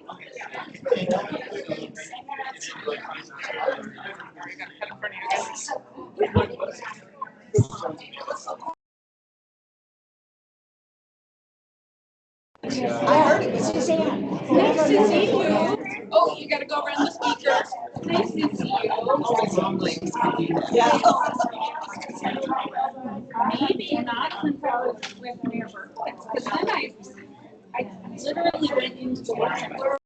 I heard it was Suzanne. Nice to see you. Oh, you got to go around the speaker. Nice to see you. Yeah. Maybe not since I was with Mayor Berkowitz, because then I literally went into the workshop.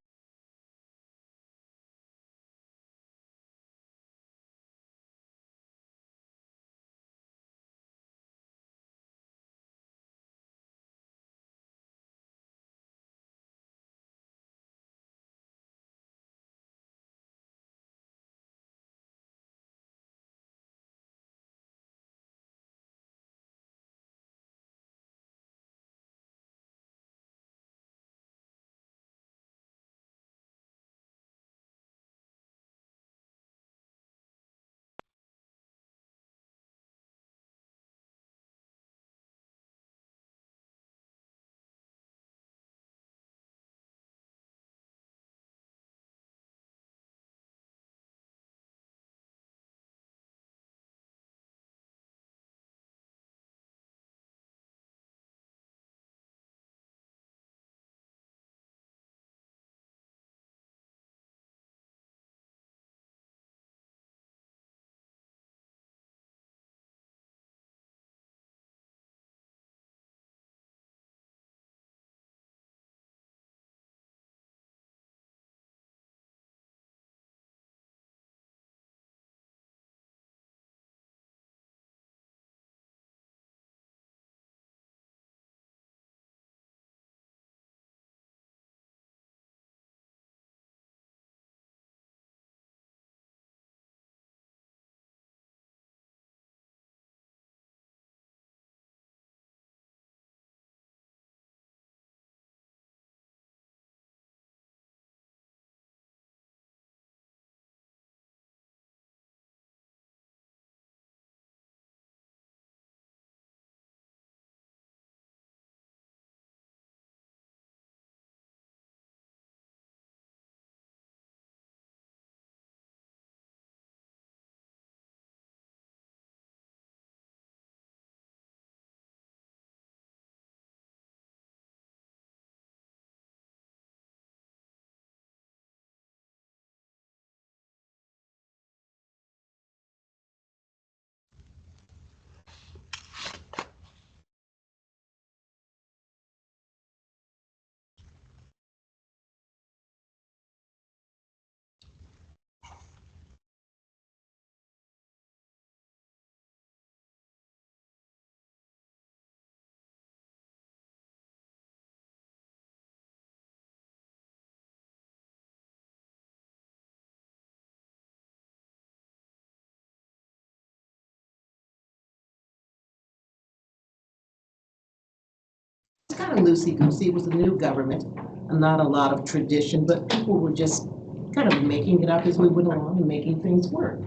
It's kind of loosey-goosey. It was a new government, and not a lot of tradition, but people were just kind of making it up as we went along and making things work.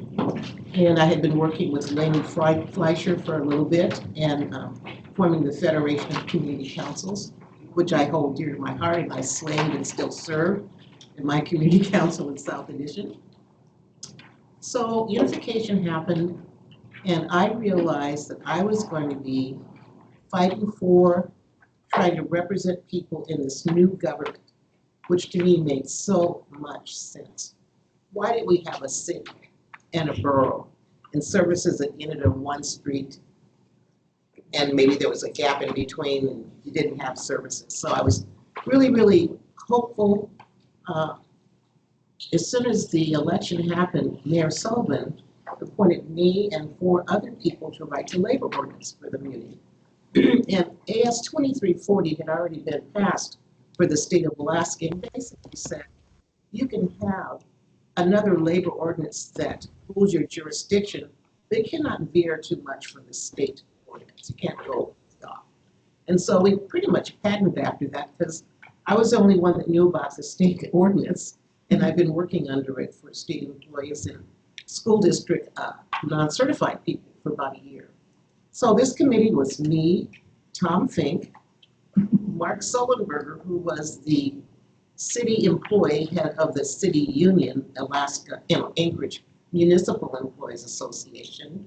And I had been working with Laney Fleischer for a little bit and forming the Federation of Community Councils, which I hold dear to my heart, and I slaved and still serve in my community council in South Edition. So unification happened, and I realized that I was going to be fighting for, trying to represent people in this new government, which to me made so much sense. Why did we have a city and a borough and services that ended on one street, and maybe there was a gap in between and you didn't have services? So I was really, really hopeful. As soon as the election happened, Mayor Sullivan appointed me and 4 other people to write the labor ordinance for the muni. And AS 2340 had already been passed for the state of Alaska, and basically said you can have another labor ordinance that rules your jurisdiction, but it cannot veer too much from the state ordinance. You can't go off. And so we pretty much patterned after that, because I was the only one that knew about the state ordinance, and I've been working under it for state employees and school district non-certified people for about a year. So this committee was me, Tom Fink, Mark Sullenberger, who was the city employee head of the city union, Alaska, Anchorage Municipal Employees Association,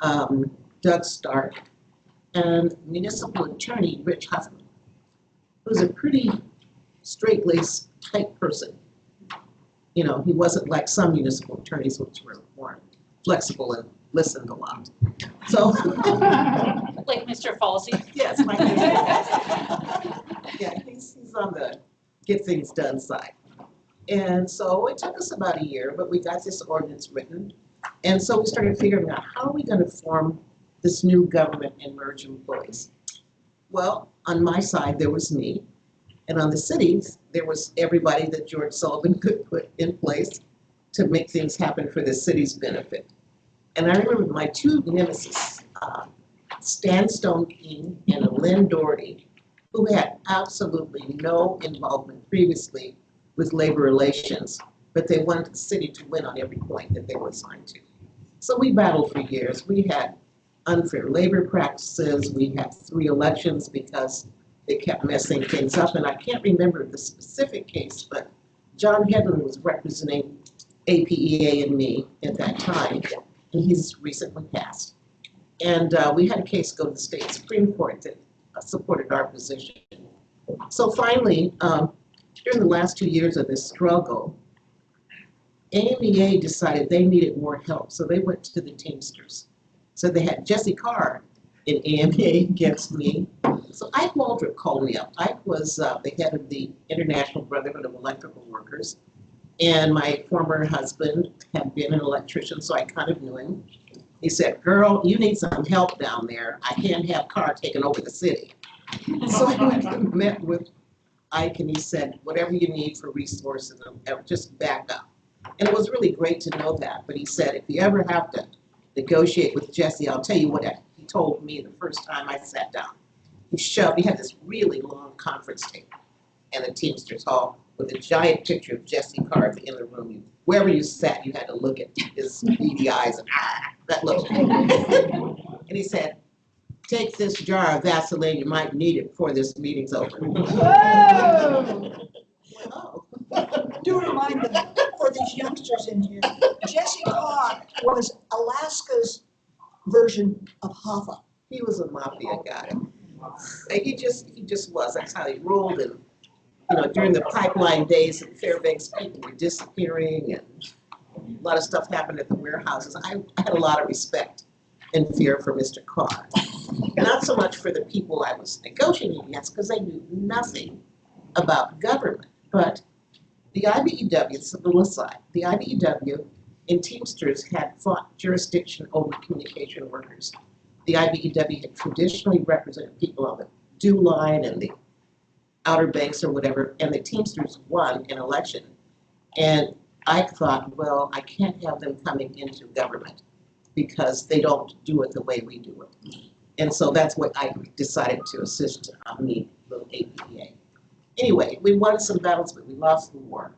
Doug Stark, and municipal attorney Rich Huffman, who's a pretty straight-laced type person. You know, he wasn't like some municipal attorneys, which were more flexible and listened a lot. So, Like Mr. Falsey. yes, my yeah, he's on the get things done side. And so it took us about a year, but we got this ordinance written. And so we started figuring out, how are we going to form this new government and merge employees? Well, on my side, there was me. And on the cities, there was everybody that George Sullivan could put in place to make things happen for the city's benefit. And I remember my two nemesis, Stan Stone King and Lynn Doherty, who had absolutely no involvement previously with labor relations, but they wanted the city to win on every point that they were assigned to. So we battled for years. We had unfair labor practices. We had 3 elections because they kept messing things up. And I can't remember the specific case, but John Hedlund was representing APEA and me at that time, and he's recently passed. And we had a case go to the state Supreme Court that supported our position. So finally, during the last 2 years of this struggle, AMEA decided they needed more help, so they went to the Teamsters. So they had Jesse Carr in AMEA against me. So Ike Waldrop called me up. Ike was the head of the International Brotherhood of Electrical Workers, and my former husband had been an electrician, so I kind of knew him. He said, "Girl, you need some help down there. I can't have Carr taking over the city." So I met with Ike, and he said, "Whatever you need for resources, just back up." And it was really great to know that. But he said, "If you ever have to negotiate with Jesse, I'll tell you what he told me the first time I sat down. He had this really long conference table in the Teamsters Hall with a giant picture of Jesse Carr in the room. Wherever you sat, you had to look at his beady eyes and that look." And he said, "Take this jar of Vaseline, you might need it before this meeting's over." Whoa! Oh. Do remind them, for these youngsters in here, Jesse Carr was Alaska's version of Hoffa. He was a mafia guy. And he just was. That's how he rolled. And during the pipeline days in Fairbanks, people were disappearing, and a lot of stuff happened at the warehouses. I had a lot of respect and fear for Mr. Carr. Not so much for the people I was negotiating against, because they knew nothing about government. But the IBEW, it's a little aside, the IBEW and Teamsters had fought jurisdiction over communication workers. The IBEW had traditionally represented people on the DEW line and the Outer Banks or whatever, and the Teamsters won an election. And I thought, well, I can't have them coming into government because they don't do it the way we do it. And so that's what I decided to assist me, little APEA. Anyway, we won some battles, but we lost the war.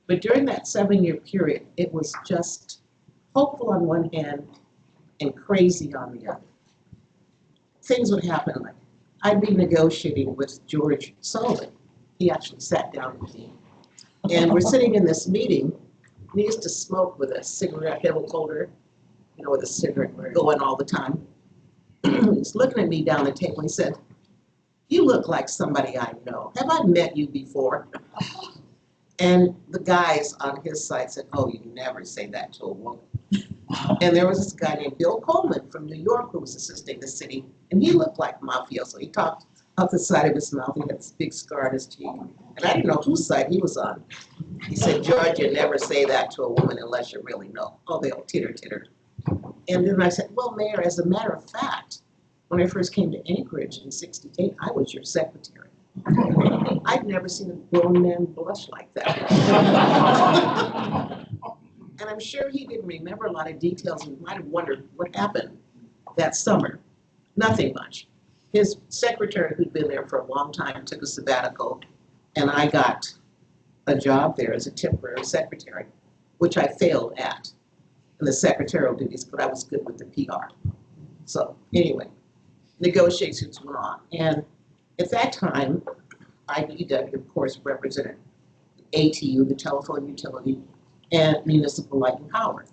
But during that 7-year period, it was just hopeful on one hand and crazy on the other. Things would happen, like I'd be negotiating with George Sullivan. He actually sat down with me. And we're sitting in this meeting, and he used to smoke with a cigarette holder, with a cigarette going all the time. He's looking at me down the table. He said, "You look like somebody I know. Have I met you before?" And the guys on his side said, "Oh, you never say that to a woman." And there was this guy named Bill Coleman from New York who was assisting the city, and he looked like mafioso. He talked out the side of his mouth. He had this big scar on his cheek. And I didn't know whose side he was on. He said, "George, you never say that to a woman unless you really know." Oh, they all titter, titter. And then I said, "Well, Mayor, as a matter of fact, when I first came to Anchorage in '68, I was your secretary." I'd never seen a grown man blush like that. And I'm sure he didn't remember a lot of details. He might have wondered what happened that summer. Nothing much. His secretary, who'd been there for a long time, took a sabbatical, and I got a job there as a temporary secretary, which I failed at in the secretarial duties, but I was good with the PR. So anyway, negotiations went on. And at that time, IBW, of course, represented ATU, the telephone utility, and municipal light and power.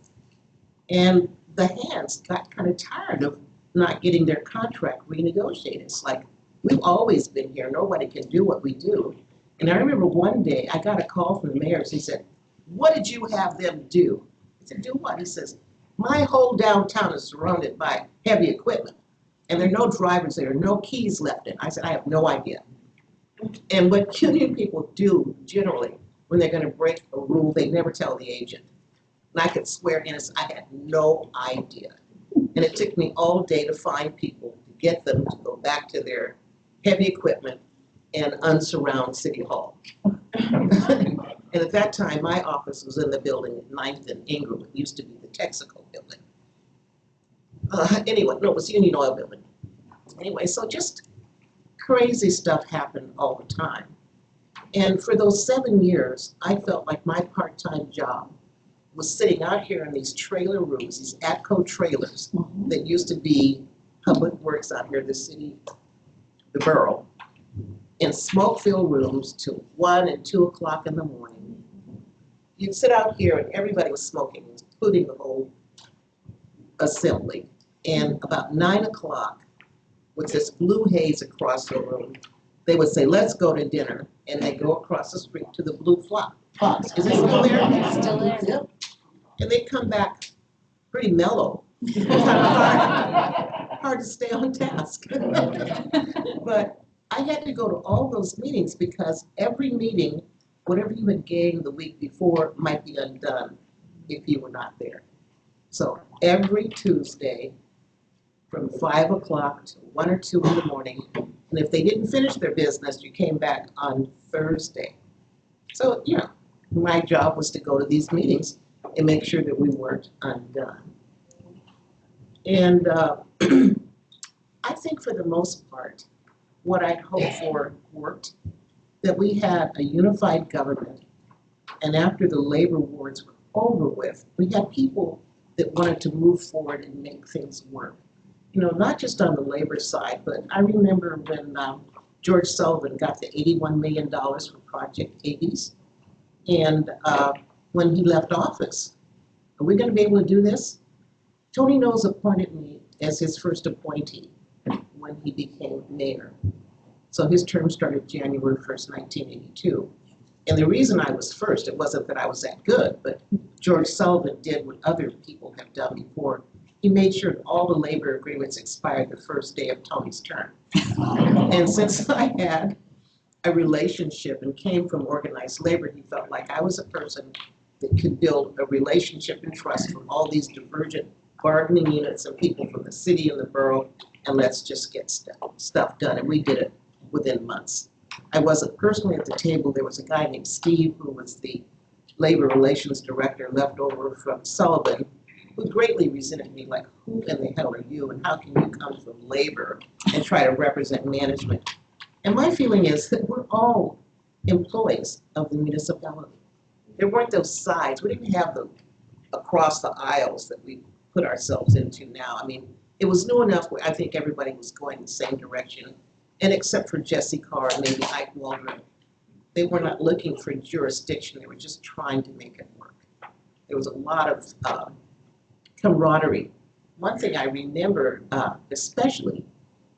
And the hands got kind of tired of not getting their contract renegotiated. It's like, we've always been here, nobody can do what we do. And I remember one day I got a call from the mayor. He said, what did you have them do? I said, do what? He says, my whole downtown is surrounded by heavy equipment and there are no drivers there, no keys left in. I said, I have no idea. And what union people do generally when they're going to break a rule, they never tell the agent. And I could swear innocent, I had no idea. And it took me all day to find people to get them to go back to their heavy equipment and unsurround City Hall. And at that time, my office was in the building at 9th and Ingram. It used to be the Texaco building. Anyway, no, it was Union Oil building. Anyway, so just crazy stuff happened all the time. And for those 7 years, I felt like my part-time job was sitting out here in these trailer rooms, these ATCO trailers that used to be public works out here, the city, the borough, in smoke-filled rooms till 1 and 2 o'clock in the morning. You'd sit out here and everybody was smoking, including the whole assembly. And about 9 o'clock, with this blue haze across the room, they would say, let's go to dinner. And they go across the street to the Blue Fox. Is it still there? It's still there. Yep. And they come back pretty mellow. It's kind of hard to stay on task. But I had to go to all those meetings because every meeting, whatever you had gained the week before might be undone if you were not there. So every Tuesday from 5 o'clock to 1 or 2 in the morning, and if they didn't finish their business, you came back on Thursday. So, you know, my job was to go to these meetings and make sure that we weren't undone. And I think for the most part, what I'd hoped for worked, that we had a unified government, and after the labor wars were over with, we had people that wanted to move forward and make things work. You know, not just on the labor side, but I remember when George Sullivan got the $81 million for Project 80s. And when he left office, are we going to be able to do this? Tony Knowles appointed me as his first appointee when he became mayor. So his term started January 1st, 1982. And the reason I was first, it wasn't that I was that good, but George Sullivan did what other people have done before. He made sure that all the labor agreements expired the first day of Tony's term. And since I had a relationship and came from organized labor, he felt like I was a person that could build a relationship and trust from all these divergent bargaining units and people from the city and the borough, and let's just get stuff done. And we did it within months. I wasn't personally at the table. There was a guy named Steve who was the labor relations director left over from Sullivan, who greatly resented me, like, who in the hell are you and how can you come from labor and try to represent management? And my feeling is that we're all employees of the municipality. There weren't those sides. We didn't have the across the aisles that we put ourselves into now. I mean, it was new enough where I think everybody was going the same direction. And except for Jesse Carr and maybe Ike Waldron, they were not looking for jurisdiction. They were just trying to make it work. There was a lot of camaraderie. One thing I remember especially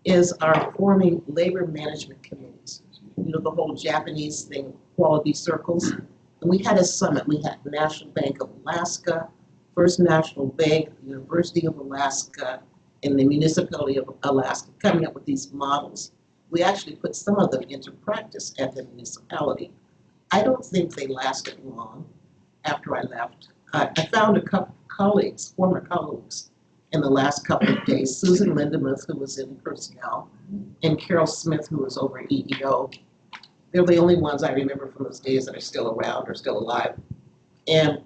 is our forming labor management committees. You know, the whole Japanese thing, quality circles. And we had a summit. We had National Bank of Alaska, First National Bank, the University of Alaska, and the Municipality of Alaska coming up with these models. We actually put some of them into practice at the municipality. I don't think they lasted long after I left. I found a couple colleagues, former colleagues, in the last couple of days. Susan Lindemuth, who was in personnel, and Carol Smith, who was over EEO. They're the only ones I remember from those days that are still around or still alive. And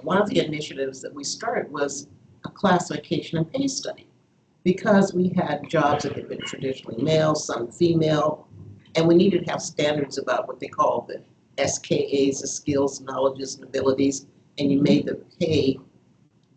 one of the initiatives that we started was a classification and pay study, because we had jobs that had been traditionally male, some female, and we needed to have standards about what they call the SKAs, the skills, knowledges, and abilities, and you made the pay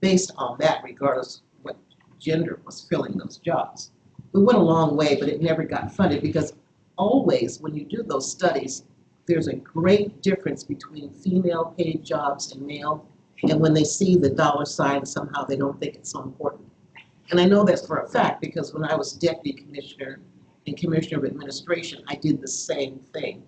based on that, regardless of what gender was filling those jobs. We went a long way, but it never got funded because always, when you do those studies, there's a great difference between female paid jobs and male. And when they see the dollar sign, somehow they don't think it's so important. And I know that's for a fact because when I was deputy commissioner and commissioner of administration, I did the same thing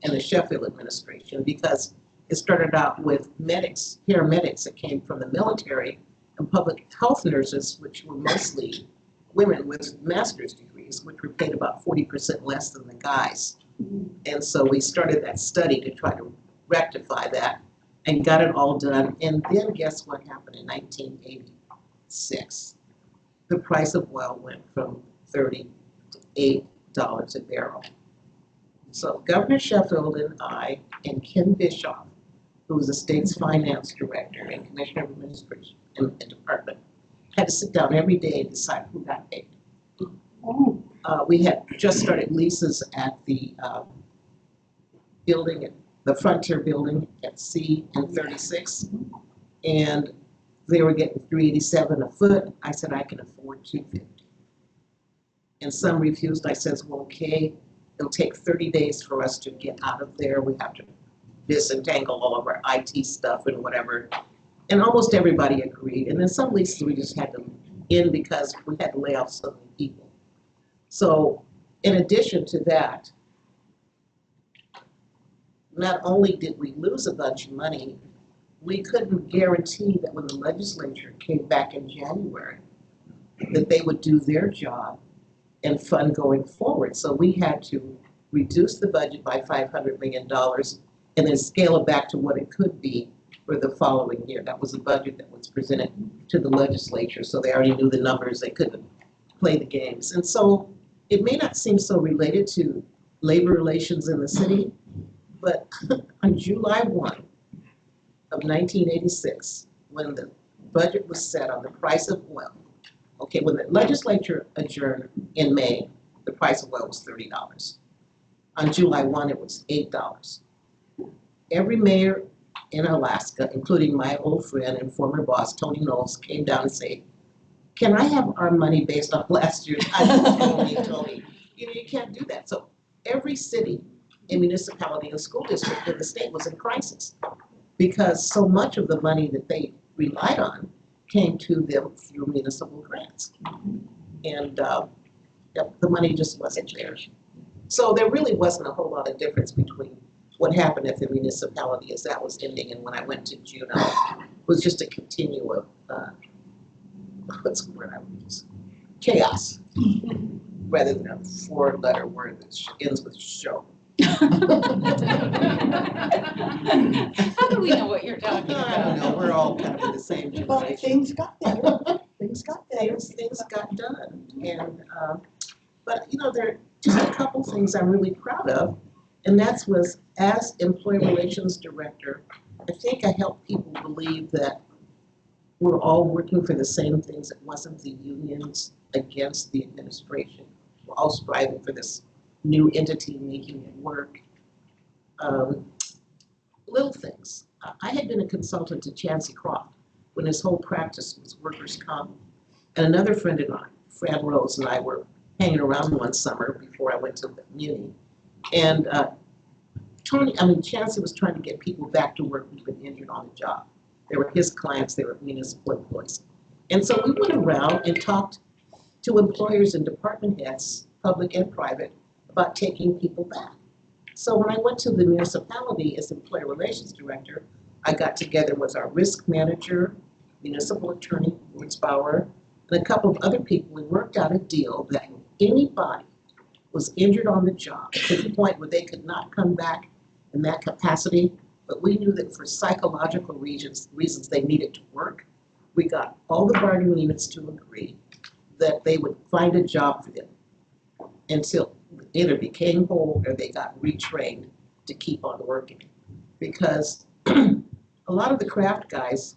in the Sheffield administration because it started out with medics, paramedics that came from the military and public health nurses, which were mostly women with master's degrees, which were paid about 40% less than the guys. And so we started that study to try to rectify that and got it all done. And then guess what happened in 1986? The price of oil went from $30 to $8 a barrel. So Governor Sheffield and I and Ken Bischoff, who was the state's finance director and commissioner of administration and department, had to sit down every day and decide who got paid. We had just started leases at the building, the Frontier building at C and 36, and they were getting $387 a foot. I said I can afford $250, and some refused. I says, well, okay, it'll take 30 days for us to get out of there. We have to disentangle all of our IT stuff and whatever. And almost everybody agreed. And then some leases we just had to end because we had to lay off so many people. So in addition to that, not only did we lose a bunch of money, we couldn't guarantee that when the legislature came back in January, that they would do their job and fund going forward. So we had to reduce the budget by $500 million and then scale it back to what it could be for the following year. That was the budget that was presented to the legislature, so they already knew the numbers, they couldn't play the games. And so it may not seem so related to labor relations in the city, but on July 1 of 1986, when the budget was set on the price of oil, okay, when the legislature adjourned in May, the price of oil was $30. On July 1, it was $8. Every mayor in Alaska, including my old friend and former boss, Tony Knowles, came down and said, can I have our money based on last year's? I said, Tony, you can't do that. So every city and municipality and school district in the state was in crisis because so much of the money that they relied on came to them through municipal grants. And the money just wasn't there. So there really wasn't a whole lot of difference between what happened at the municipality as that was ending and when I went to Juneau. It was just a continuum of, what's the word I would use? Chaos, rather than a four-letter word that ends with show. How do we know what you're talking about? I don't know, we're all kind of in the same But generation. things got better. Things got better. Things got done. And, but you know, there are just a couple things I'm really proud of. And that was, as employee relations director, I think I helped people believe that we're all working for the same things. It wasn't the unions against the administration. We're all striving for this new entity making it work. Little things. I had been a consultant to Chancey Croft when his whole practice was workers' comp. And another friend of mine, Fran Rose, and I were hanging around one summer before I went to the Muni. And Chancey was trying to get people back to work who'd been injured on the job. They were his clients, they were municipal employees. And so we went around and talked to employers and department heads, public and private, about taking people back. So when I went to the municipality as employee relations director, I got together with our risk manager, municipal attorney, Woods Bauer, and a couple of other people. We worked out a deal that if anybody was injured on the job to the point where they could not come back in that capacity, but we knew that for psychological reasons they needed to work. We got all the bargaining units to agree that they would find a job for them until either became whole or they got retrained to keep on working. Because a lot of the craft guys,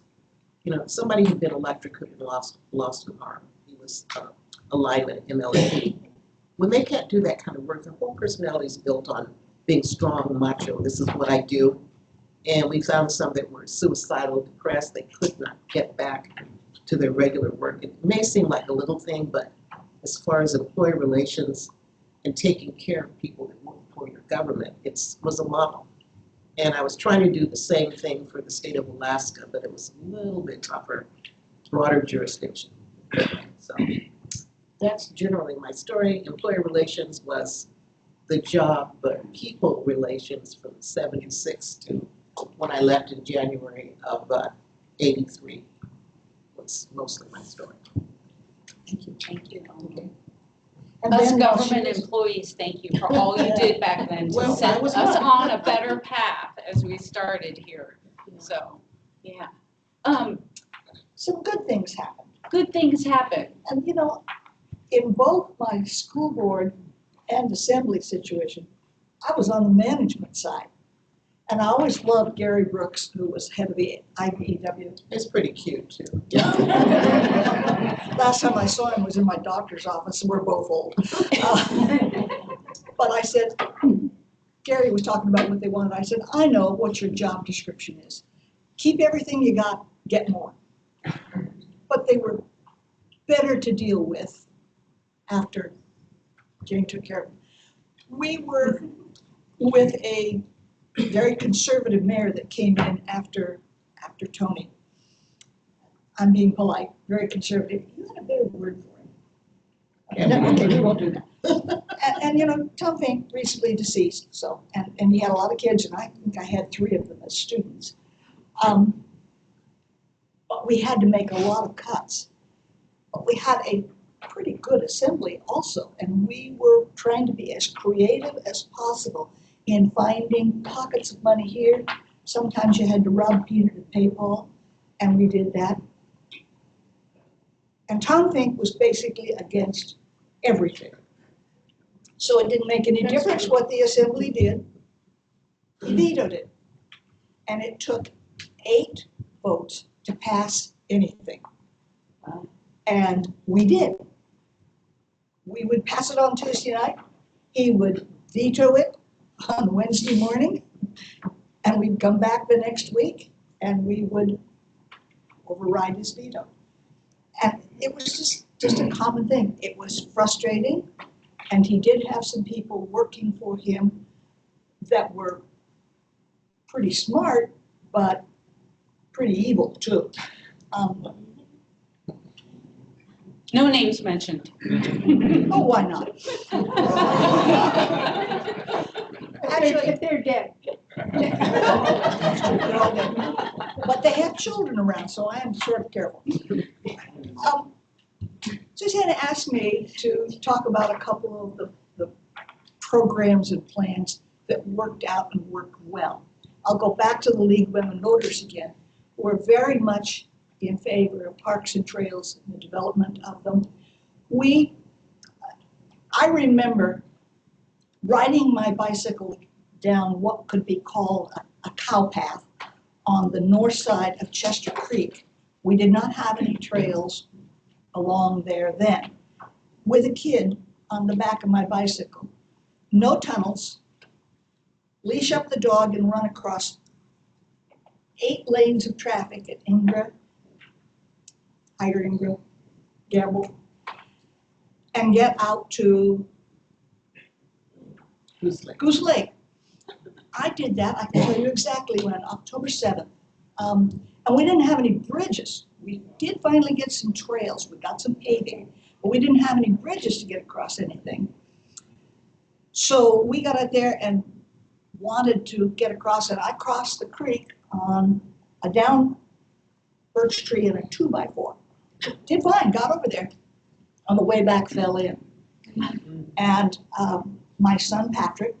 you know, somebody who'd been electrocuted and lost an arm. He was a lineman at MLP. When they can't do that kind of work, their whole personality is built on being strong, macho. This is what I do. And we found some that were suicidal, depressed. They could not get back to their regular work. It may seem like a little thing, but as far as employee relations, and taking care of people that work for your government. It was a model. And I was trying to do the same thing for the state of Alaska, but it was a little bit tougher, broader jurisdiction. So that's generally my story. Employer relations was the job, but people relations from 76 to when I left in January of 83 was mostly my story. Thank you. Thank you. Okay. Us then government employees, thank you for all you did back then to Well, I set was us one. on a better path as we started here. So, yeah. Some good things happened. Good things happen. And you know, in both my school board and assembly situation, I was on the management side. And I always loved Gary Brooks, who was head of the IBEW. It's pretty cute too. Last time I saw him was in my doctor's office, and we're both old. But I said, Gary was talking about what they wanted. I said, I know what your job description is. Keep everything you got, get more. But they were better to deal with after Jane took care of them. We were with a very conservative mayor that came in after Tony. I'm being polite, very conservative. You had a better word for him. Okay, we won't do that. And you know, Tom Fink recently deceased, so, and he had a lot of kids, and I think I had 3 of them as students. But we had to make a lot of cuts. But we had a pretty good assembly also, and we were trying to be as creative as possible in finding pockets of money here. Sometimes you had to rob Peter to pay Paul, and we did that. And Tom Fink was basically against everything. So it didn't make any difference what the assembly did. He vetoed it. And it took 8 votes to pass anything. And we did. We would pass it on Tuesday night. He would veto it on Wednesday morning. And we'd come back the next week and we would override his veto. And it was just a common thing. It was frustrating. And he did have some people working for him that were pretty smart, but pretty evil too. No names mentioned. Oh, why not? Actually, If they're dead. that's true, they're all dead. But they have children around, so I am sort of careful. Susanna asked me to talk about a couple of the programs and plans that worked out and worked well. I'll go back to the League of Women Voters again. We're very much in favor of parks and trails and the development of them. I remember riding my bicycle down what could be called a cow path on the north side of Chester Creek. We did not have any trails along there then, with a kid on the back of my bicycle. No tunnels, leash up the dog and run across 8 lanes of traffic at Ingra, Hyder Ingra, Gamble, and get out to Goose Lake. I did that, I can tell you exactly when, October 7th. And we didn't have any bridges. We did finally get some trails, we got some paving, but we didn't have any bridges to get across anything. So we got out there and wanted to get across it. I crossed the creek on a down birch tree and a 2x4. Did fine, got over there. On the way back, fell in. And my son Patrick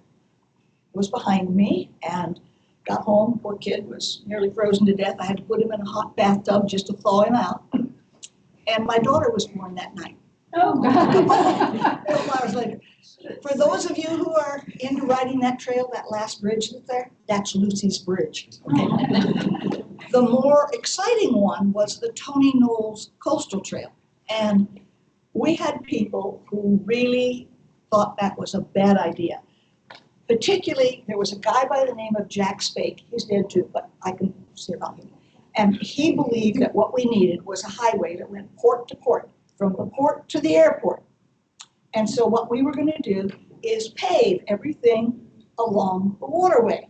was behind me and got home. Poor kid was nearly frozen to death. I had to put him in a hot bathtub just to thaw him out. And my daughter was born that night. Oh, A couple hours later. For those of you who are into riding that trail, that last bridge that's there, that's Lucy's Bridge. Okay. The more exciting one was the Tony Knowles Coastal Trail. And we had people who really thought that was a bad idea. Particularly, there was a guy by the name of Jack Spake. He's dead too, but I can say about him. And he believed that what we needed was a highway that went port to port, from the port to the airport. And so what we were going to do is pave everything along the waterway.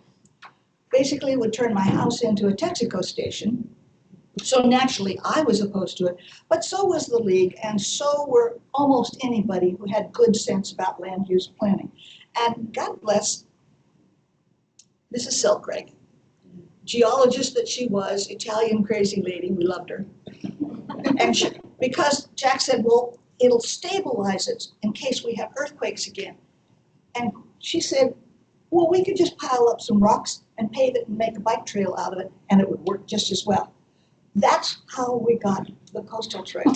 Basically, it would turn my house into a Texaco station. So naturally, I was opposed to it, but so was the league, and so were almost anybody who had good sense about land use planning. And God bless Mrs. Selkirk, geologist that she was, Italian crazy lady, we loved her. And because Jack said, well, it'll stabilize it in case we have earthquakes again. And she said, well, we could just pile up some rocks and pave it and make a bike trail out of it, and it would work just as well. That's how we got the coastal trail.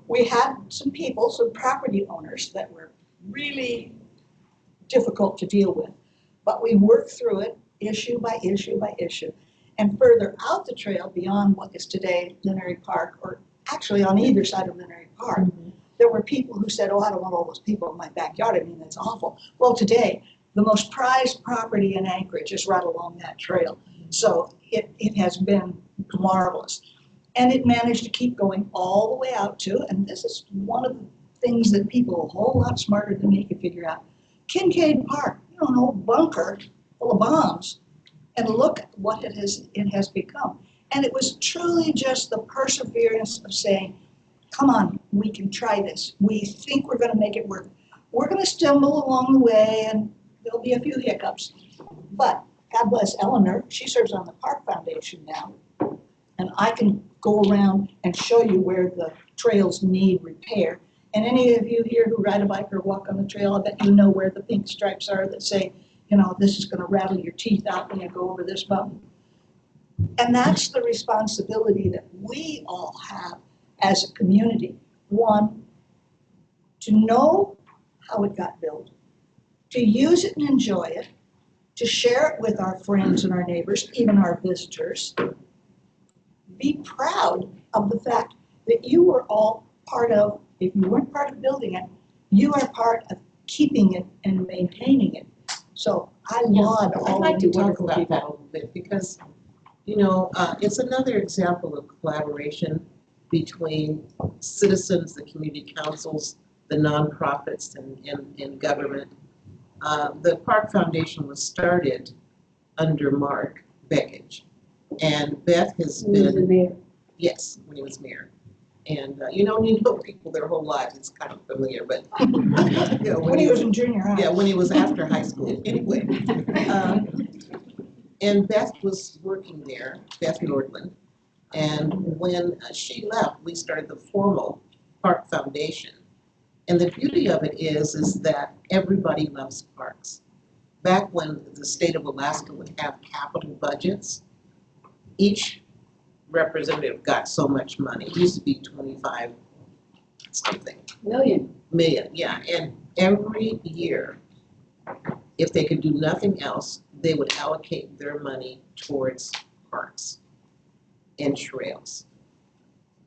We had some people, some property owners that were really difficult to deal with, but we worked through it issue by issue by issue. And further out the trail beyond what is today Lineary Park, or actually on either side of Lineary Park, there were people who said, oh, I don't want all those people in my backyard. I mean, that's awful. Well, today, the most prized property in Anchorage is right along that trail. So it has been marvelous. And it managed to keep going all the way out to, and this is one of the things that people a whole lot smarter than me could figure out, Kincaid Park, you know, an old bunker full of bombs. And look at what it has become. And it was truly just the perseverance of saying, come on, we can try this. We think we're going to make it work. We're going to stumble along the way, and there'll be a few hiccups. But God bless Eleanor, she serves on the Park Foundation now. And I can go around and show you where the trails need repair. And any of you here who ride a bike or walk on the trail, I bet you know where the pink stripes are that say, you know, this is going to rattle your teeth out when you go over this mountain. And that's the responsibility that we all have as a community. One, to know how it got built, to use it and enjoy it, to share it with our friends and our neighbors, even our visitors. Be proud of the fact that you were all part of, if you weren't part of building it, you are part of keeping it and maintaining it. So I laud all I'd like of to you talk wonderful about people. that a little bit because, you know, it's another example of collaboration between citizens, the community councils, the nonprofits, and government. The Park Foundation was started under Mark Beckage, and Beth has been, mayor. yes, when he was mayor. And you know people their whole lives, it's kind of familiar, but you know, When he was in junior high. yeah, when he was after high school, anyway. And Beth was working there, Beth Nordland, and when she left, we started the formal Park Foundation. And the beauty of it is that everybody loves parks. Back when the state of Alaska would have capital budgets, each representative got so much money. It used to be 25 something Million. million, yeah. And every year, if they could do nothing else, they would allocate their money towards parks and trails.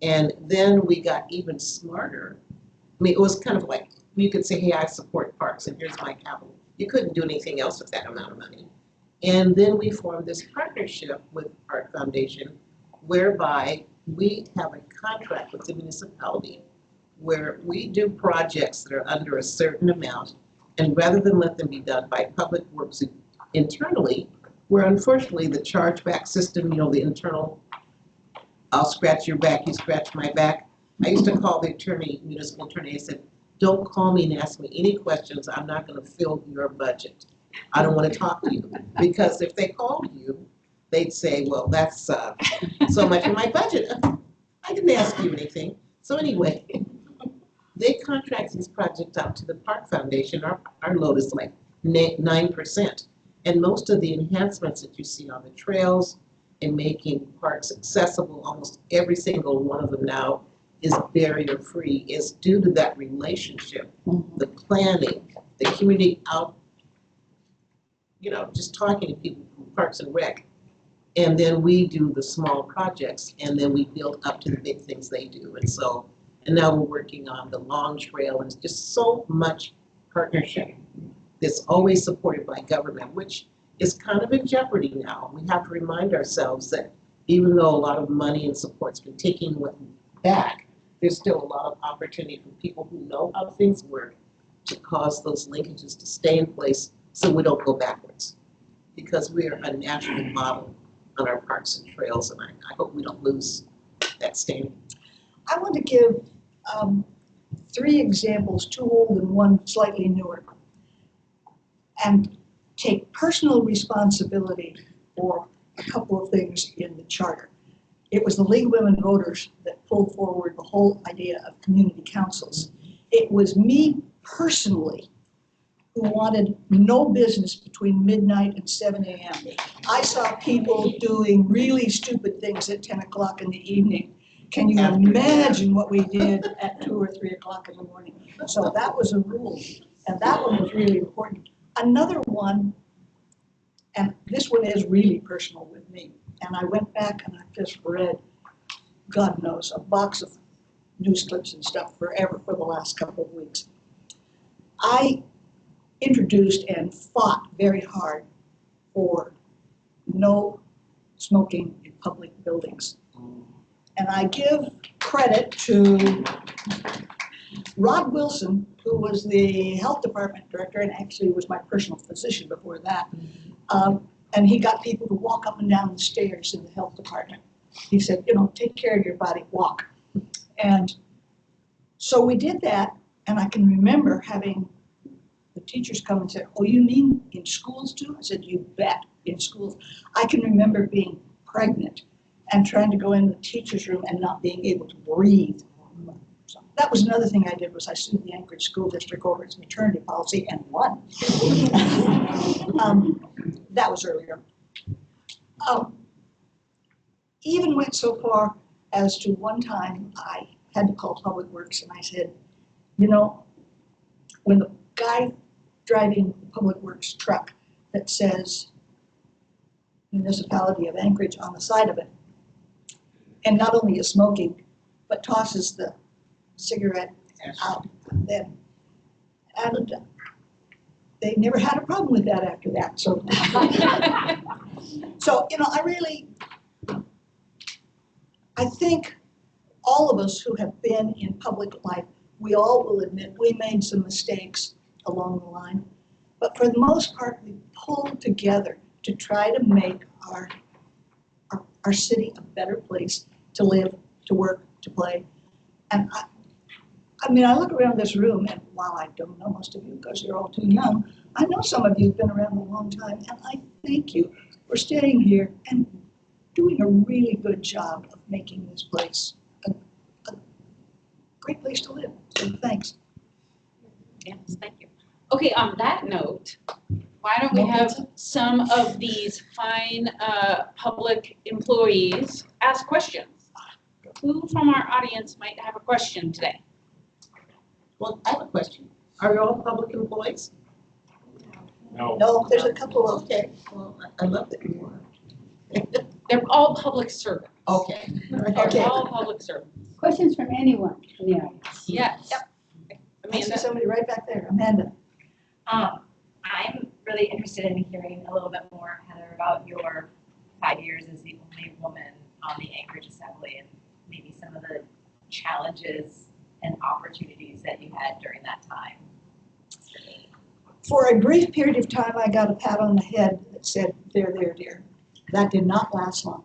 And then we got even smarter. I mean, it was kind of like, you could say, hey, I support parks and here's my capital. You couldn't do anything else with that amount of money. And then we formed this partnership with Park Foundation whereby we have a contract with the municipality where we do projects that are under a certain amount, and rather than let them be done by Public Works internally, where unfortunately the chargeback system, you know, the internal, I'll scratch your back, you scratch my back. I used to call the attorney, municipal attorney, I said, don't call me and ask me any questions, I'm not gonna fill your budget. I don't wanna talk to you, because if they called you, they'd say, well, that's so much in my budget. I didn't ask you anything. So anyway, they contract these projects out to the Park Foundation. Our load is like 9%. And most of the enhancements that you see on the trails and making parks accessible, almost every single one of them now is barrier-free, is due to that relationship, the planning, the community out, you know, just talking to people from Parks and Rec. And then we do the small projects, and then we build up to the big things they do. And now we're working on the long trail, and it's just so much partnership that's always supported by government, which is kind of in jeopardy now. We have to remind ourselves that even though a lot of money and support's been taken back, there's still a lot of opportunity for people who know how things work to cause those linkages to stay in place so we don't go backwards. Because we are a national model on our parks and trails, and I hope we don't lose that standing. I want to give 3 examples, 2 old and 1 slightly newer, and take personal responsibility for a couple of things in the charter. It was the League of Women Voters that pulled forward the whole idea of community councils. It was me personally who wanted no business between midnight and 7 a.m. I saw people doing really stupid things at 10 o'clock in the evening. Can you imagine what we did at 2 or 3 o'clock in the morning? So that was a rule, and that one was really important. Another one, and this one is really personal with me, and I went back and I just read, God knows, a box of news clips and stuff forever for the last couple of weeks. I introduced and fought very hard for no smoking in public buildings. And I give credit to Rod Wilson, who was the health department director and actually was my personal physician before that. And he got people to walk up and down the stairs in the health department. He said, you know, take care of your body, walk. And so we did that, and I can remember having the teachers come and say, oh, you mean in schools too? I said, you bet, in schools. I can remember being pregnant and trying to go in the teacher's room and not being able to breathe. So that was another thing I did, was I sued the Anchorage School District over its maternity policy and won. That was earlier. Even went so far as to one time I had to call Public Works and I said, you know, when the guy driving the Public Works truck that says Municipality of Anchorage on the side of it, and not only is smoking, but tosses the cigarette out then. And they never had a problem with that after that. So, so you know, I think all of us who have been in public life, we all will admit we made some mistakes along the line. But for the most part, we pulled together to try to make our city a better place to live, to work, to play. And I mean, I look around this room, and while I don't know most of you because you're all too young, I know some of you have been around a long time, and I thank you for staying here and doing a really good job of making this place a great place to live. So thanks. Yes, thank you. Okay, on that note, why don't we have some of these fine public employees ask questions? Who from our audience might have a question today? Well, I have a question. Are you all public employees? No, there's a couple of, Okay, well, I love that you are. They're all public servants. Okay. They're all public servants. Questions from anyone in the audience? Yes. I see Amanda? somebody right back there, Amanda. I'm really interested in hearing a little bit more, Heather, about your 5 years as the only woman on the Anchorage Assembly and maybe some of the challenges and opportunities that you had during that time. For a brief period of time, I got a pat on the head that said, there, dear. That did not last long.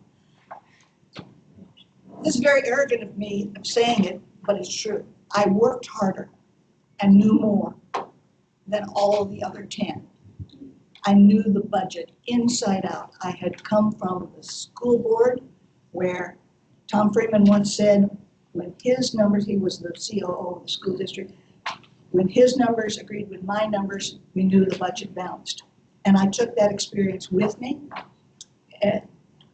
This is very arrogant of me of saying it, but it's true. I worked harder and knew more than all of the other 10. I knew the budget inside out. I had come from the school board where Tom Freeman once said, when his numbers, he was the COO of the school district, when his numbers agreed with my numbers, we knew the budget balanced. And I took that experience with me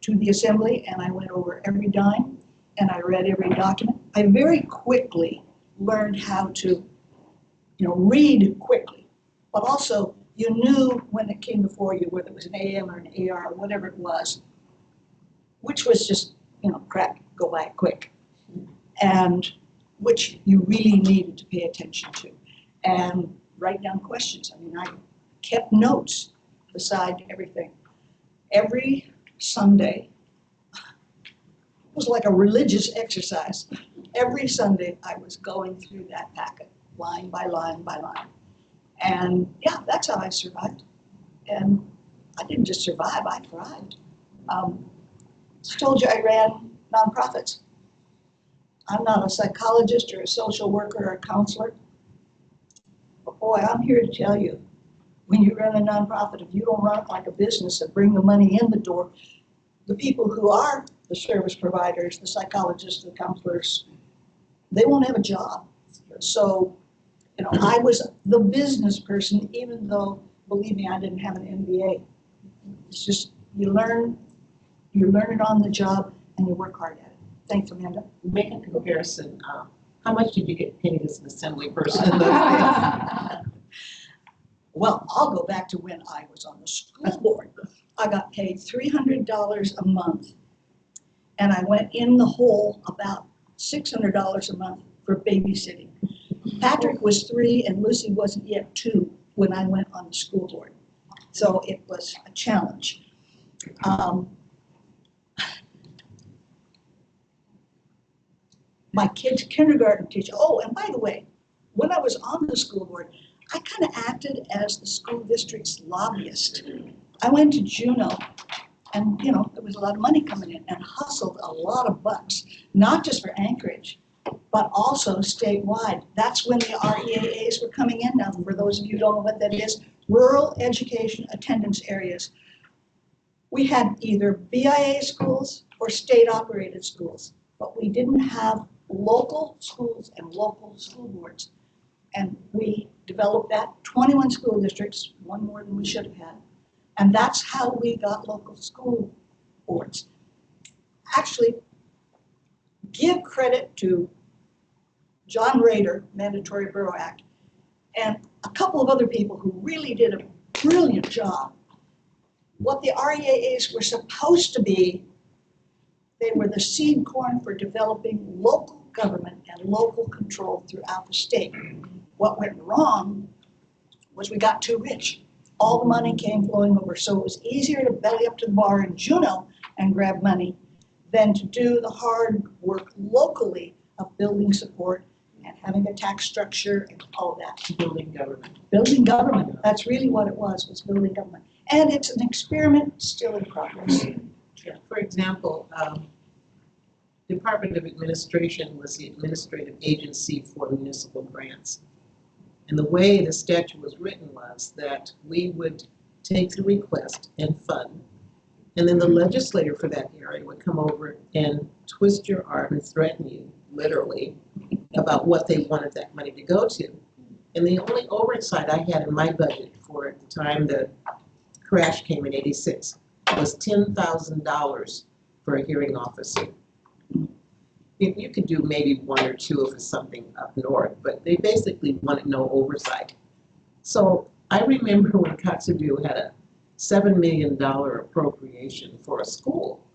to the assembly, and I went over every dime and I read every document. I very quickly learned how to, read quickly, but also you knew when it came before you, whether it was an AM or an AR or whatever it was, which was just, crap, go by it quick, and which you really needed to pay attention to, and write down questions. I mean, I kept notes beside everything. Every Sunday was like a religious exercise. Every Sunday I was going through that packet, line by line by line. And yeah, that's how I survived. And I didn't just survive, I thrived. Just told you I ran nonprofits. I'm not a psychologist or a social worker or a counselor. But boy, I'm here to tell you, when you run a nonprofit, if you don't run it like a business and bring the money in the door, the people who are the service providers, the psychologists, the counselors, they won't have a job. So, you know, I was the business person, even though, believe me, I didn't have an MBA. It's just, you learn it on the job and you work hard at it. Thanks, Amanda. Make a comparison. How much did you get paid as an assembly person in those days? Well, I'll go back to when I was on the school board. I got paid $300 a month. And I went in the hole about $600 a month for babysitting. Patrick was 3 and Lucy wasn't yet 2 when I went on the school board. So it was a challenge. My kid's kindergarten teacher, oh, and by the way, when I was on the school board, I kind of acted as the school district's lobbyist. I went to Juneau and, you know, there was a lot of money coming in and hustled a lot of bucks, not just for Anchorage, but also statewide. That's when the REAAs were coming in. Now, for those of you who don't know what that is, rural education attendance areas. We had either BIA schools or state-operated schools, but we didn't have local schools and local school boards. And we developed that, 21 school districts, one more than we should have had. And that's how we got local school boards. Actually, give credit to John Rader, Mandatory Borough Act, and a couple of other people who really did a brilliant job. What the REAAs were supposed to be, they were the seed corn for developing local government and local control throughout the state. What went wrong was we got too rich. All the money came flowing over, so it was easier to belly up to the bar in Juneau and grab money than to do the hard work locally of building support and having a tax structure and all that. Building government. Building government, that's really what it was building government. And it's an experiment still in progress. Yeah. For example, Department of Administration was the administrative agency for municipal grants. And the way the statute was written was that we would take the request and fund, and then the legislator for that area would come over and twist your arm and threaten you, literally, about what they wanted that money to go to. And the only oversight I had in my budget for at the time the crash came in '86 was $10,000 for a hearing officer. You could do maybe 1 or 2 of something up north, but they basically wanted no oversight. So I remember when Kotzebue had a $7 million appropriation for a school,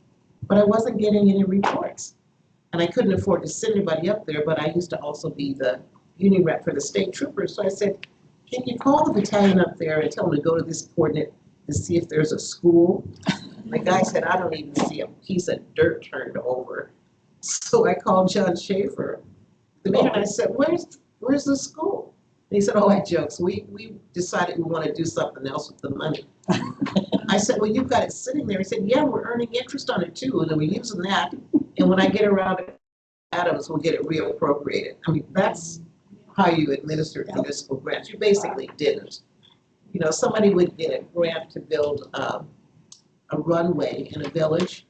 but I wasn't getting any reports. And I couldn't afford to send anybody up there, but I used to also be the union rep for the state troopers. So I said, can you call the battalion up there and tell them to go to this coordinate to see if there's a school? The guy said, I don't even see a piece of dirt turned over. So I called John Schaefer, the mayor, and I said, where's the school? And he said, oh, I jokes. We decided we want to do something else with the money. I said, well, you've got it sitting there. He said, yeah, we're earning interest on it too, and then we're using that. And when I get around to Adams, we'll get it reappropriated. I mean, that's how you administer municipal grants. You basically didn't. You know, somebody would get a grant to build a runway in a village,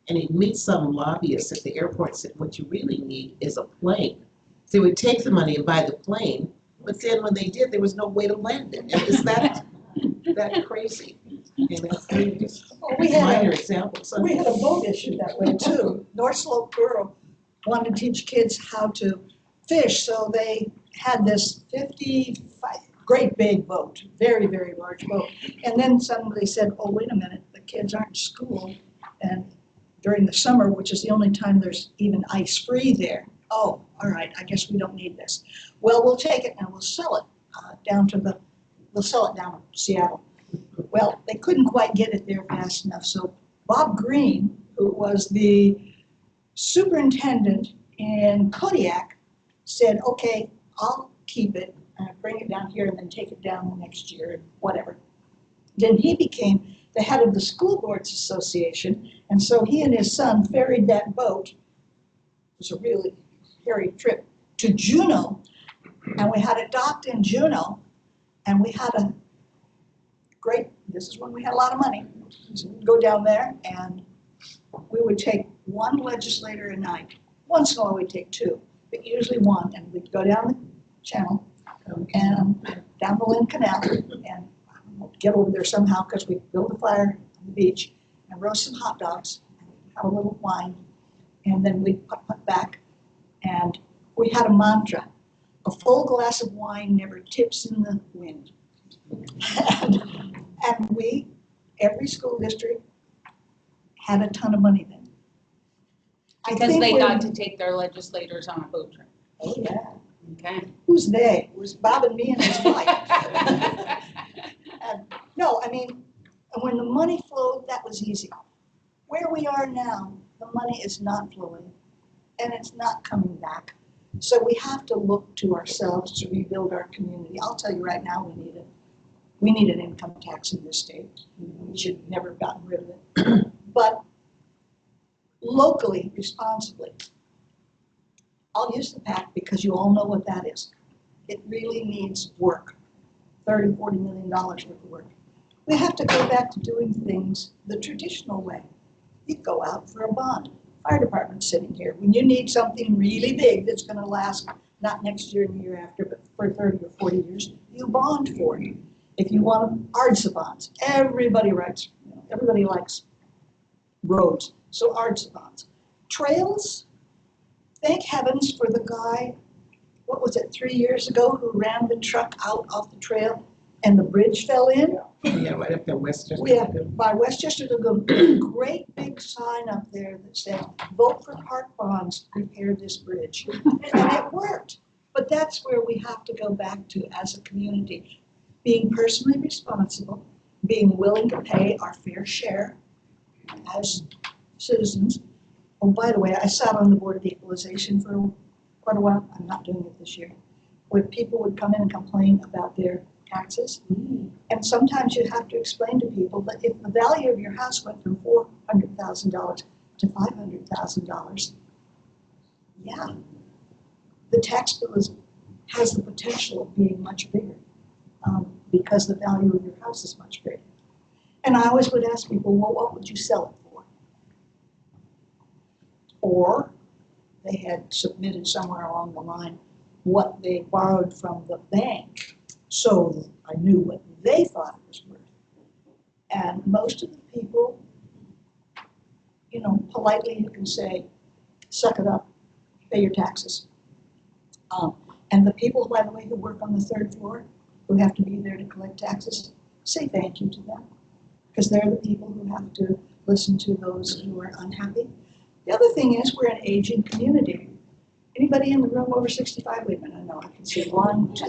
and he'd meet some lobbyist at the airport and said, what you really need is a plane. So they would take the money and buy the plane, but then when they did, there was no way to land it. And is that crazy? And that's just minor examples. We had a boat issue that way too. North Slope Borough wanted to teach kids how to fish, so they had this 55, great big boat, very, very large boat. And then suddenly said, oh, wait a minute, the kids aren't in school, and during the summer, which is the only time there's even ice free there. Oh, all right, I guess we don't need this. Well, we'll take it and we'll sell it down to Seattle. Well, they couldn't quite get it there fast enough. So Bob Green, who was the superintendent in Kodiak, said, okay, I'll keep it. bring it down here and then take it down the next year and whatever. Then he became the head of the School Boards Association, and so he and his son ferried that boat. It was a really hairy trip to Juneau, and we had a dock in Juneau, and we had a great, this is when we had a lot of money. So we'd go down there and we would take one legislator a night. Once in a while we'd take two, but usually one, and we'd go down the channel and down the Lynn Canal and get over there somehow because we'd build a fire on the beach and roast some hot dogs and have a little wine, and then we'd putt back. And we had a mantra: a full glass of wine never tips in the wind. and we, every school district, had a ton of money then. Because they got to take their legislators on a boat trip. Oh, yeah. Okay. Who's they? It was Bob and me and his wife. And, no, I mean, when the money flowed, that was easy. Where we are now, the money is not flowing and it's not coming back. So we have to look to ourselves to rebuild our community. I'll tell you right now, we need an income tax in this state. We should never have gotten rid of it. But locally, responsibly, I'll use the PAC because you all know what that is. It really needs work, $30, $40 million worth of work. We have to go back to doing things the traditional way. You go out for a bond. Fire department sitting here. When you need something really big that's going to last not next year and the year after, but for 30 or 40 years, you bond for it. If you want ARDSA bonds, everybody writes, everybody likes roads, so ARDSA bonds. Trails, thank heavens for the guy, what was it, 3 years ago, who ran the truck out off the trail and the bridge fell in. Yeah, right up there, Westchester. We have, by Westchester Lagoon, great big sign up there that said, vote for park bonds, repair this bridge. And it worked. But that's where we have to go back to as a community. Being personally responsible, being willing to pay our fair share as citizens. Oh, by the way, I sat on the Board of Equalization for quite a while. I'm not doing it this year. Where people would come in and complain about their taxes. And sometimes you have to explain to people that if the value of your house went from $400,000 to $500,000, yeah, the tax bill has the potential of being much bigger because the value of your house is much greater. And I always would ask people, well, what would you sell it for? Or they had submitted somewhere along the line what they borrowed from the bank, so I knew what they thought it was worth. And most of the people, politely you can say, suck it up, pay your taxes. And the people, by the way, who work on the third floor, who have to be there to collect taxes, say thank you to them, because they're the people who have to listen to those who are unhappy. The other thing is we're an aging community. Anybody in the room over 65? Wait a minute, I know, I can see 1, 2.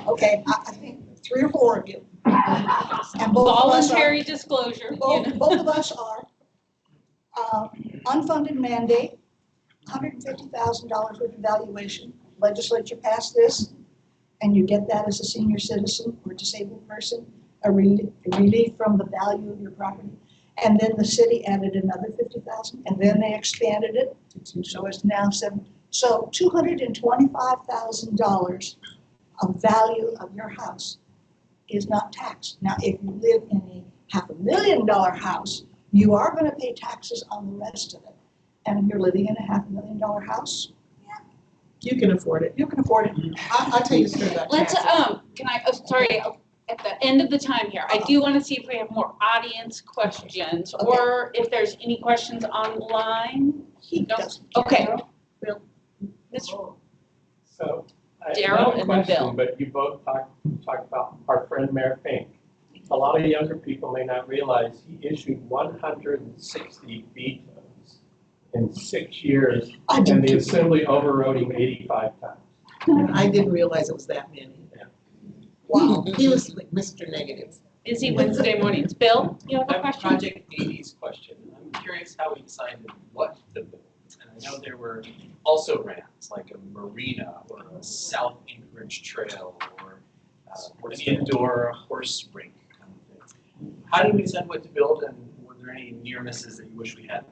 Okay, I think 3 or 4 of you. And both Voluntary disclosure. both of us are. Unfunded mandate, $150,000 worth of valuation. Legislature passed this, and you get that as a senior citizen or disabled person, a relief from the value of your property. And then the city added another $50,000, and then they expanded it, so it's now so $225,000 of value of your house is not taxed. Now, if you live in a $500,000 house, you are going to pay taxes on the rest of it. And if you're living in a $500,000 house, You can afford it. you can afford it. I'll tell you a story about Let's, taxes. can I, sorry, at the end of the time here, I do want to see if we have more audience questions or if there's any questions online. He No? doesn't. Okay. Bill? Mr. So, Daryl not a and then Bill. question, but you both talked about our friend Mayor Fink. A lot of younger people may not realize he issued 160 vetoes in 6 years, I and did the too. Assembly overrode him 85 times. I didn't realize it was that many. Wow. He was like Mr. Negative. Busy Wednesday mornings. Bill, you have I a have a question? Project 80's question. I'm curious how we decided what to build. And I know there were also rants, like a marina or a South Anchorage Orange Trail or an indoor horse rink kind of thing. How did we decide what to build, and were there any near misses that you wish we had?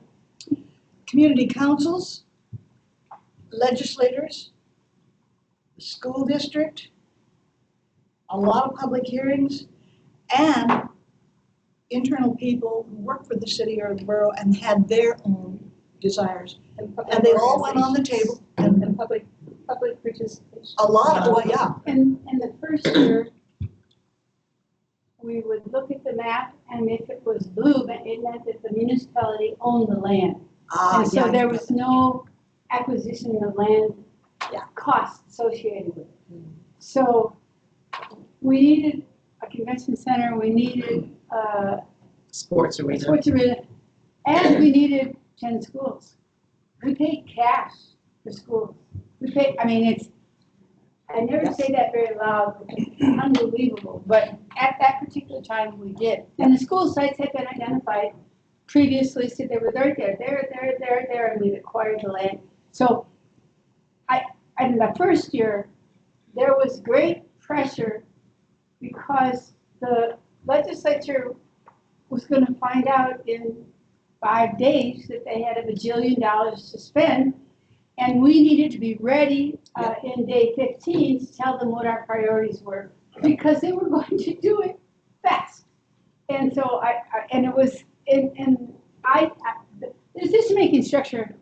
Community councils, legislators, the school district, a lot of public hearings, and internal people who work for the city or the borough and had their own desires. And they all went on the table. And public participation. A lot of, well, yeah. And in the first year, we would look at the map, and if it was blue, it meant that the municipality owned the land. And so there was no acquisition of land cost associated with it. So we needed a convention center, we needed a Sports arena. sports arena, and we needed 10 schools. We paid cash for schools. We paid, I mean, I never say that very loud, it's unbelievable, but at that particular time we did. And the school sites had been identified previously, so they were right there, and we'd acquired the land. So in the first year, there was great pressure because the legislature was gonna find out in 5 days that they had $1 bajillion to spend, and we needed to be ready in day 15 to tell them what our priorities were, because they were going to do it fast. And so the decision-making structure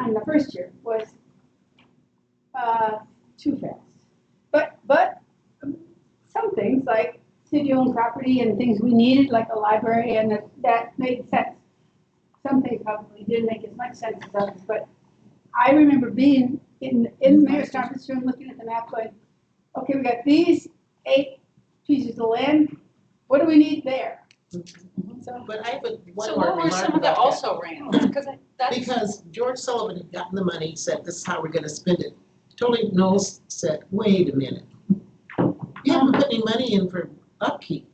on the first year was too fast. But some things like city-owned property and things we needed, like a library, and that made sense. Some things probably didn't make as much sense as others, but I remember being in the mayor's conference room, looking at the map going, okay, we got these 8 pieces of land, what do we need there? So, But I have one So more what were remark some of the about that. also rans? Because George Sullivan had gotten the money, he said, this is how we're gonna spend it. Totally Knowles said, wait a minute. You haven't put any money in for upkeep,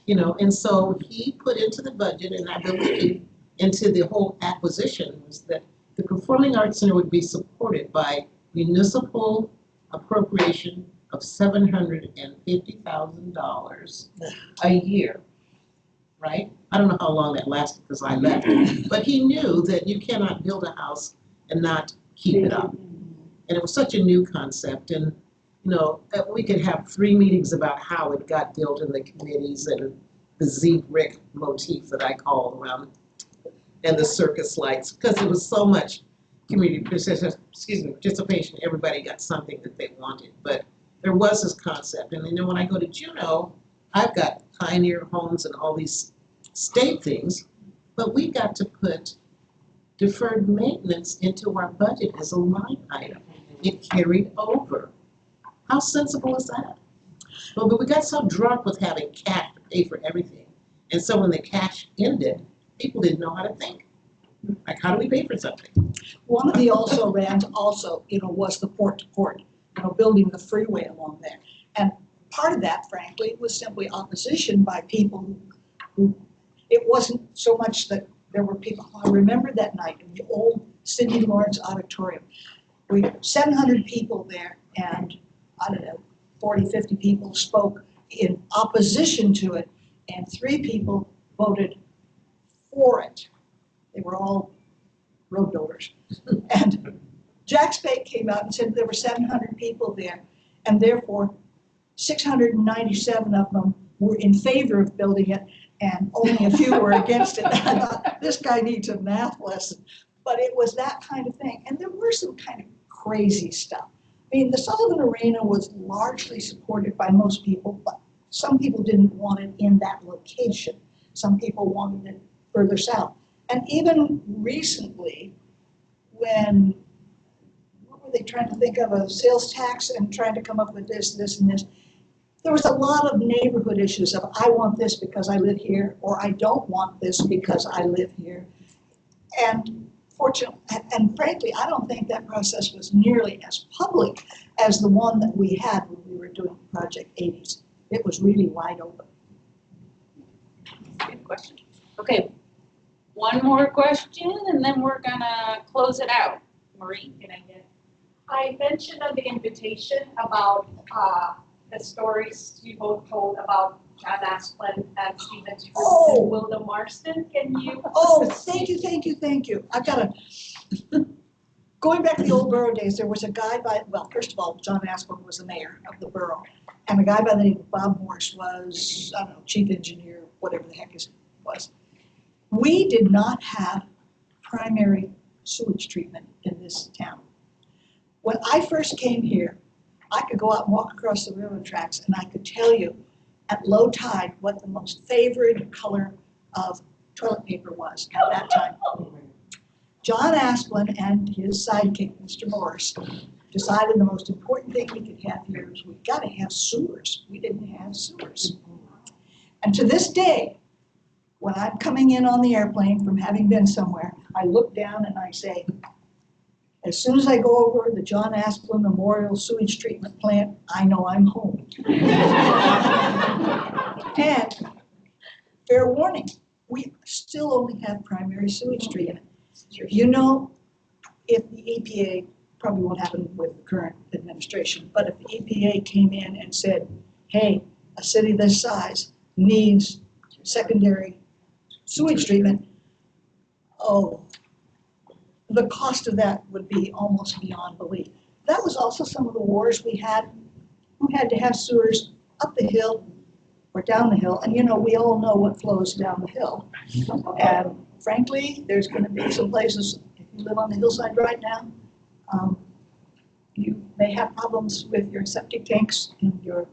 and so he put into the budget, and I believe into the whole acquisition, was that the Performing Arts Center would be supported by municipal appropriation of $750,000 a year, right? I don't know how long that lasted because I left, but he knew that you cannot build a house and not keep it up. And it was such a new concept, and that we could have 3 meetings about how it got built in the committees and the Z-brick motif that I call around, and the circus lights, because there was so much community participation. Everybody got something that they wanted, but there was this concept. And when I go to Juneau, I've got Pioneer Homes and all these state things, but we got to put deferred maintenance into our budget as a line item. It carried over. How sensible is that? But we got so drunk with having cash to pay for everything. And so when the cash ended, people didn't know how to think. Like, how do we pay for something? One of the also-rans was the port-to-port, building the freeway along there. And part of that, frankly, was simply opposition by people who it wasn't so much that there were people. I remember that night in the old Sidney Lawrence Auditorium. We had 700 people there, and 40, 50 people spoke in opposition to it, and 3 people voted for it. They were all road builders. And Jack Spake came out and said there were 700 people there, and therefore 697 of them were in favor of building it, and only a few were against it. And I thought, this guy needs a math lesson. But it was that kind of thing. And there were some kind of crazy stuff. I mean, the Sullivan Arena was largely supported by most people, but some people didn't want it in that location. Some people wanted it further south. And even recently, what were they trying to think of, a sales tax and trying to come up with this, and this. There was a lot of neighborhood issues of, I want this because I live here, or I don't want this because I live here. And frankly, I don't think that process was nearly as public as the one that we had when we were doing Project 80s. It was really wide open. Good question. Okay, one more question and then we're gonna close it out. Marie? Can I get? I mentioned on the invitation about the stories you both told about John Asplin and Stephen Truth Oh. and Wilda Marston. Can you? Oh, thank you. I've got going back to the old borough days, there was a guy well, first of all, John Asplin was the mayor of the borough. And a guy by the name of Bob Morse was, I don't know, chief engineer, whatever the heck it was. We did not have primary sewage treatment in this town. When I first came here, I could go out and walk across the railroad tracks and I could tell you at low tide what the most favorite color of toilet paper was at that time. John Asplin and his sidekick, Mr. Morris, decided the most important thing we could have here is we gotta have sewers. We didn't have sewers. And to this day, when I'm coming in on the airplane from having been somewhere, I look down and I say, as soon as I go over the John Asplin Memorial Sewage Treatment Plant, I know I'm home. And fair warning, we still only have primary sewage treatment. You know, if the EPA, probably won't happen with the current administration, but if the EPA came in and said, hey, a city this size needs secondary sewage treatment, oh, the cost of that would be almost beyond belief. That was also some of the wars we had, who had to have sewers up the hill or down the hill. And you know, we all know what flows down the hill. And frankly, there's gonna be some places, if you live on the hillside right now, you may have problems with your septic tanks and your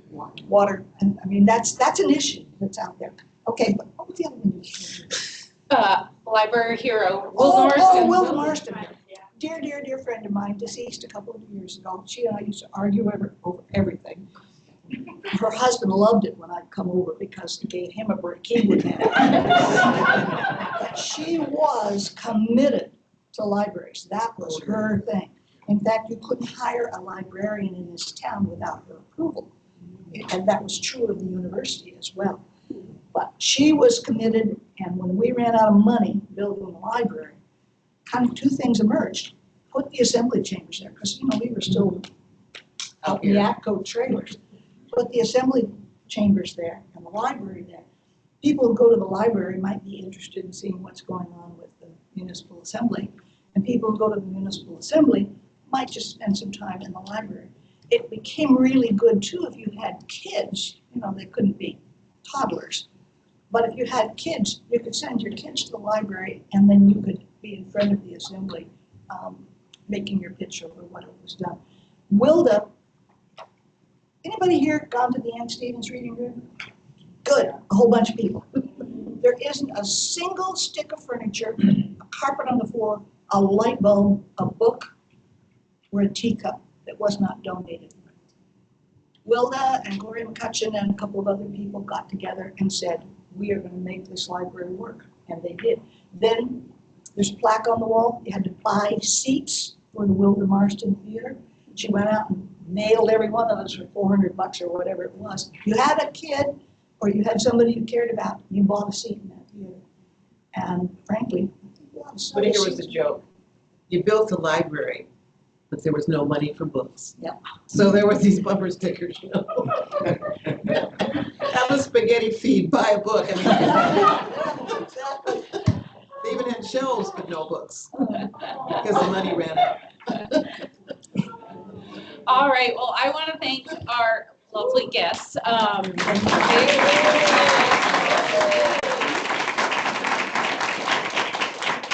water. And I mean, that's an issue that's out there. Okay, but what was the other one? Library hero, Wilda Oh, Marston. Wilda Marston. Dear friend of mine, deceased a couple of years ago. She and I used to argue over everything. Her husband loved it when I'd come over because it gave him a break. He would have. She was committed to libraries. That was her thing. In fact, you couldn't hire a librarian in this town without her approval. And that was true of the university as well. But she was committed, and when we ran out of money building the library, kind of two things emerged. Put the assembly chambers there, because you know we were still out in the ATCO trailers. Put the assembly chambers there and the library there. People who go to the library might be interested in seeing what's going on with the municipal assembly, and people who go to the municipal assembly might just spend some time in the library. It became really good too if you had kids. You know, they couldn't be toddlers. But if you had kids, you could send your kids to the library and then you could be in front of the assembly making your pitch over what was done. Wilda, anybody here gone to the Ann Stevens reading room? Good, a whole bunch of people. There isn't a single stick of furniture, a carpet on the floor, a light bulb, a book, or a teacup that was not donated. Wilda and Gloria McCutcheon and a couple of other people got together and said, we are going to make this library work. And they did. Then there's a plaque on the wall. You had to buy seats for the Wilda Marston Theater. She went out and mailed every one of us for $400 or whatever it was. You had a kid or you had somebody you cared about, you bought a seat in that theater. And frankly, But here was the joke. You built a library, but there was no money for books. Yep. So there was these bumper stickers, you know. Have a spaghetti feed, buy a book. I mean, Exactly. they even had shelves, but no books, because the money ran out. All right, well, I want to thank our lovely guests.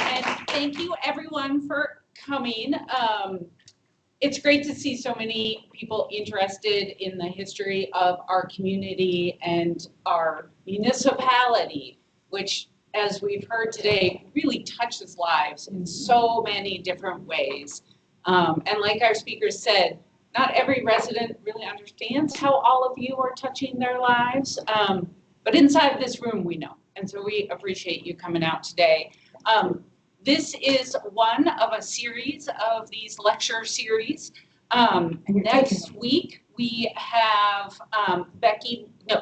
And thank you everyone for coming. It's great to see so many people interested in the history of our community and our municipality, which, as we've heard today, really touches lives in so many different ways. And like our speakers said, not every resident really understands how all of you are touching their lives, but inside of this room we know. And so we appreciate you coming out today. This is one of a series of these lecture series. Next week we have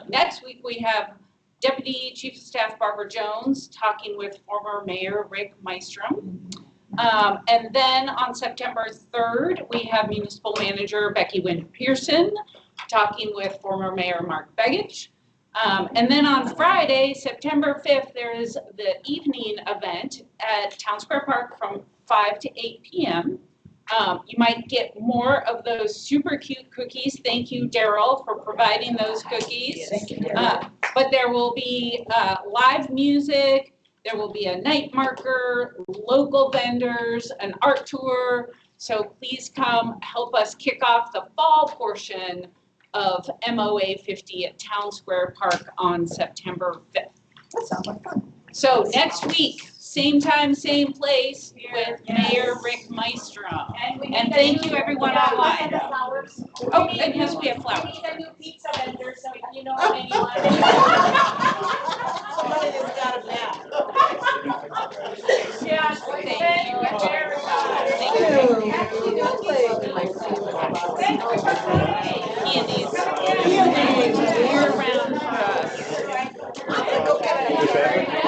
next week we have Deputy Chief of Staff Barbara Jones talking with former Mayor Rick Mystrom. And then on September 3rd, we have Municipal Manager Becky Wynn Pearson talking with former Mayor Mark Begich. And then on Friday, September 5th, there is the evening event at Town Square Park from 5 to 8 p.m. You might get more of those super cute cookies. Thank you, Daryl, for providing those cookies. Thank you. But there will be live music, there will be a night marker, local vendors, an art tour. So please come help us kick off the fall portion of MOA 50 at Town Square Park on September 5th. That sounds like fun. So next week, same time, same place with Mayor Rick Maestro. And thank you everyone online. Oh, and yes, we have flowers. We need a new pizza vendor, so if you know of anyone. Somebody has got a map. Yes, Thank thank you. you, Erica. Thank Candies, year round for us. I'm gonna go get a